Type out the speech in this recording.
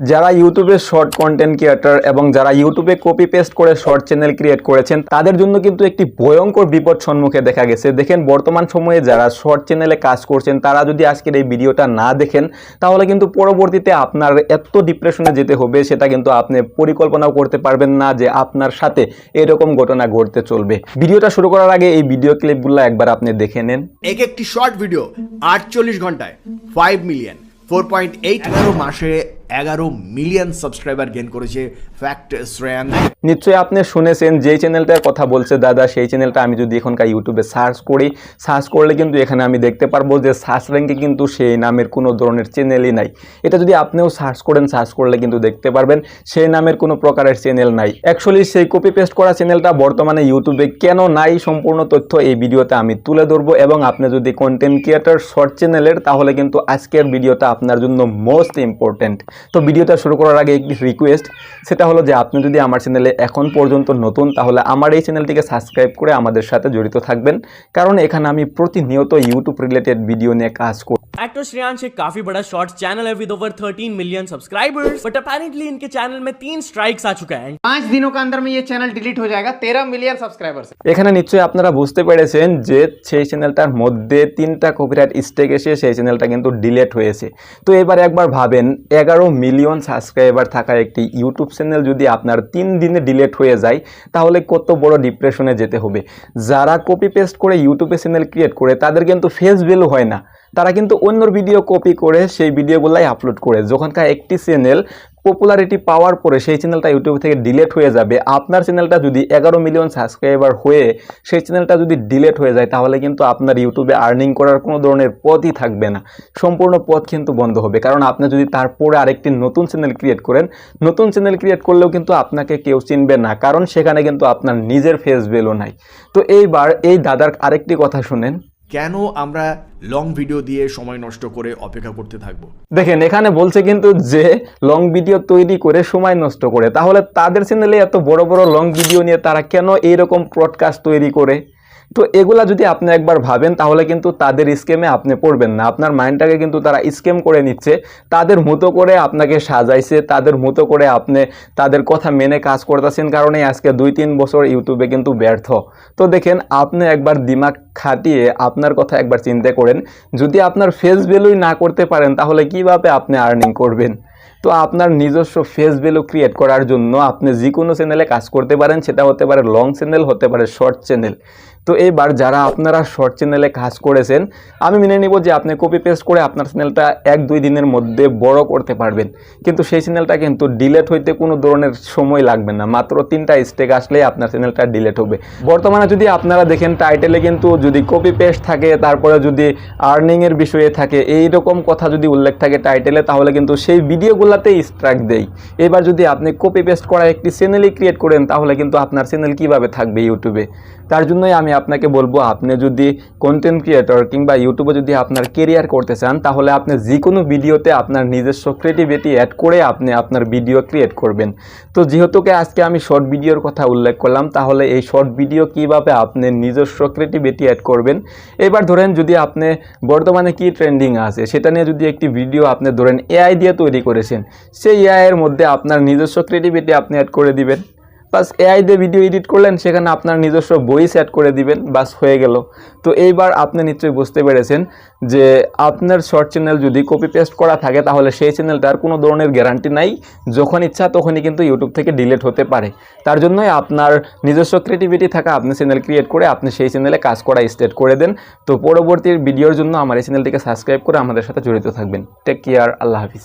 যারা ইউটিউবে short content creator এবং যারা ইউটিউবে কপি পেস্ট করে শর্ট চ্যানেল ক্রিয়েট করেছেন তাদের জন্য কিন্তু একটি ভয়ঙ্কর বিপদ সম্মুখে দেখা গেছে। দেখেন বর্তমান সময়ে যারা শর্ট চ্যানেলে কাজ করছেন তারা যদি আজকের এই ভিডিওটা না দেখেন তাহলে কিন্তু পরবর্তীতে আপনার এত ডিপ্রেশনে যেতে হবে সেটা কিন্তু আপনি পরিকল্পনাও করতে পারবেন না যে আপনার সাথে এরকম ঘটনা ঘটতে চলবে। ভিডিওটা শুরু করার আগে এই ভিডিও ক্লিপগুলো একবার আপনি দেখে নেন। একটি শর্ট ভিডিও 48 ঘন্টায় 5 মিলিয়ন 4.8 মাসে 11 মিলিয়ন সাবস্ক্রাইবার গেইন করেছে ফ্যাক্ট শ্রেয়ান। নিশ্চয়ই আপনি শুনেছেন যে চ্যানেলটার কথা বলছে দাদা, সেই চ্যানেলটা আমি যদি এখনকার ইউটিউবে সার্চ করলে কিন্তু এখানে আমি দেখতে পারবো যে সার্চ র্যাঙ্কে কিন্তু সেই নামের কোনো ধরনের চ্যানেলই নাই। এটা যদি আপনিও সার্চ করলে কিন্তু দেখতে পারবেন সেই নামের কোনো প্রকারের চ্যানেল নাই। অ্যাকচুয়ালি সেই কপি পেস্ট করা চ্যানেলটা বর্তমানে ইউটিউবে কেন নাই সম্পূর্ণ তথ্য এই ভিডিওতে আমি তুলে ধরবো। এবং আপনি যদি কন্টেন্ট ক্রিয়েটর শর্ট চ্যানেলের তাহলে কিন্তু আজকের ভিডিওটা আপনার জন্য মোস্ট ইম্পর্টেন্ট। তো ভিডিওটা শুরু করার আগে একটি রিকোয়েস্ট, সেটা হলো যে আপনি যদি আমার চ্যানেলে এখন পর্যন্ত নতুন তাহলে আমার এই চ্যানেলটিকে সাবস্ক্রাইব করে আমাদের সাথে জড়িত থাকবেন, কারণ এখানে আমি প্রতিনিয়ত ইউটিউব রিলেটেড ভিডিও নিয়ে काज करूं। एक्टर श्रेयांश एक काफी बड़ा शॉर्ट्स चैनल है with over 13 million subscribers, but apparently इनके चैनल में 3 स्ट्राइक्स आ चुका है। 5 दिनों के अंदर में ये चैनल डिलीट हो जाएगा 13 मिलियन सब्सक्राइबर्स। এখানে নিশ্চয়ই আপনারা বুঝতে পেরেছেন যে সেই চ্যানেলটার মধ্যে 3টা কপিরাইট স্ট্রাইক এসে সেই চ্যানেলটা কিন্তু ডিলিট হয়েছে। তো এবার একবার ভাবেন 11 মিলিয়ন সাবস্ক্রাইবার থাকা একটি ইউটিউব চ্যানেল যদি আপনার 3 দিনে ডিলিট হয়ে যায় তাহলে কত বড় ডিপ্রেশনে যেতে হবে। যারা কপি পেস্ট করে ইউটিউবে চ্যানেল ক্রিয়েট করে তাদের কিন্তু ফেস ভ্যালু হয় না, তারা কিন্তু অন্যর ভিডিও কপি করে সেই ভিডিওগুলাই আপলোড করে। যখনকার একটি চ্যানেল পপুলারিটি পাওয়ার পরে সেই চ্যানেলটা ইউটিউব থেকে ডিলিট হয়ে যাবে, আপনার চ্যানেলটা যদি 11 মিলিয়ন সাবস্ক্রাইবার হয়ে সেই চ্যানেলটা যদি ডিলিট হয়ে যায় তাহলে কিন্তু আপনার ইউটিউবে আর্নিং করার কোনো ধরনের পথই থাকবে না, সম্পূর্ণ পথ কিন্তু বন্ধ হবে। কারণ আপনি যদি তারপরে আরেকটি নতুন চ্যানেল ক্রিয়েট করেন, নতুন চ্যানেল ক্রিয়েট করলেও কিন্তু আপনাকে কেউ চিনবে না, কারণ সেখানে কিন্তু আপনার নিজের ফেস ভ্যালু নাই। তো এইবার এই দাদার আরেকটি কথা শুনেন, কেন আমরা লং ভিডিও দিয়ে সময় নষ্ট করে অপেক্ষা করতে থাকবো? দেখেন এখানে বলছে কিন্তু যে লং ভিডিও তৈরি করে সময় নষ্ট করে, তাহলে তাদের চ্যানেলে এত বড় বড় লং ভিডিও নিয়ে তারা কেন এইরকম পডকাস্ট তৈরি করে? তো এগুলা যদি আপনি একবার ভাবেন তাহলে কিন্তু তাদের স্ক্যামে আপনি পড়বেন না। আপনার মাইন্ডটাকে কিন্তু তারা স্ক্যাম করে নিচ্ছে, তাদের মতো করে আপনাকে সাজাইছে, তাদের মতো করে আপনি তাদের কথা মেনে কাজ করতেছেন, কারণে আজকে 2-3 বছর ইউটিউবে কিন্তু ব্যর্থ। তো দেখেন আপনি একবার দিমাগ খাটিয়ে আপনার কথা একবার চিন্তা করেন, যদি আপনার ফেস ভ্যালুই না করতে পারেন তাহলে কিভাবে আপনি আর্নিং করবেন? তো আপনার নিজস্ব ফেস ভ্যালু ক্রিয়েট করার জন্য আপনি যে কোনো চ্যানেলে কাজ করতে পারেন, সেটা হতে পারে লং চ্যানেল, হতে পারে শর্ট চ্যানেল। তো এবার যারা আপনারা শর্ট চ্যানেলে কাজ করেছেন আমি মেনে নিব যে আপনি কপি পেস্ট করে আপনার চ্যানেলটা 1-2 দিনের মধ্যে বড় করতে পারবেন, কিন্তু সেই চ্যানেলটা কিন্তু ডিলিট হইতে কোনো ধরনের সময় লাগবে না, মাত্র 3টা স্ট্রাইক আসলেই আপনার চ্যানেলটা ডিলিট হবে। বর্তমানে যদি আপনারা দেখেন টাইটেলে কিন্তু যদি কপি পেস্ট থাকে, তারপরে যদি আর্নিংয়ের বিষয়ে থাকে, এইরকম কথা যদি উল্লেখ থাকে টাইটেলে, তাহলে কিন্তু সেই ভিডিওগুলোতেই স্ট্রাইক দেয়। এবার যদি আপনি কপি পেস্ট করা একটি চ্যানেলই ক্রিয়েট করেন তাহলে কিন্তু আপনার চ্যানেল কিভাবে থাকবে ইউটিউবে? তার জন্যই আমি আপনাকে বলবো, আপনি যদি কন্টেন্ট ক্রিয়েটর কিংবা ইউটিউবে যদি আপনার কেরিয়ার করতে চান তাহলে আপনি যে কোনো ভিডিওতে আপনার নিজস্ব ক্রিয়েটিভিটি অ্যাড করে আপনি আপনার ভিডিও ক্রিয়েট করবেন। তো যেহেতুকে আজকে আমি শর্ট ভিডিওর কথা উল্লেখ করলাম, তাহলে এই শর্ট ভিডিও কিভাবে আপনি নিজস্ব ক্রিয়েটিভিটি অ্যাড করবেন। এবার ধরেন যদি আপনি বর্তমানে কি ট্রেন্ডিং আছে সেটা নিয়ে যদি একটি ভিডিও আপনি ধরেন এআই দিয়ে তৈরি করেছেন, সেই এআই এর মধ্যে আপনার নিজস্ব ক্রিয়েটিভিটি আপনি অ্যাড করে দিবেন, বাস এআই দিয়ে ভিডিও এডিট করলেন, সেখানে আপনার নিজস্ব ভয়েস অ্যাড করে দিবেন, বাস হয়ে গেল। তো এইবার আপনি নিশ্চয়ই বুঝতে পেরেছেন যে আপনার শর্ট চ্যানেল যদি কপি পেস্ট করা থাকে তাহলে সেই চ্যানেলটার কোনো ধরনের গ্যারান্টি নাই, যখন ইচ্ছা তখনই কিন্তু ইউটিউব থেকে ডিলিট হতে পারে। তার জন্যই আপনার নিজস্ব ক্রিয়েটিভিটি থাকা আপনি চ্যানেল ক্রিয়েট করে আপনি সেই চ্যানেলে কাজ করা স্টার্ট করে দেন। তো পরবর্তী ভিডিওর জন্য আমার এই চ্যানেলটিকে সাবস্ক্রাইব করে আমাদের সাথে জড়িত থাকবেন। টেক কেয়ার, আল্লাহ হাফিজ।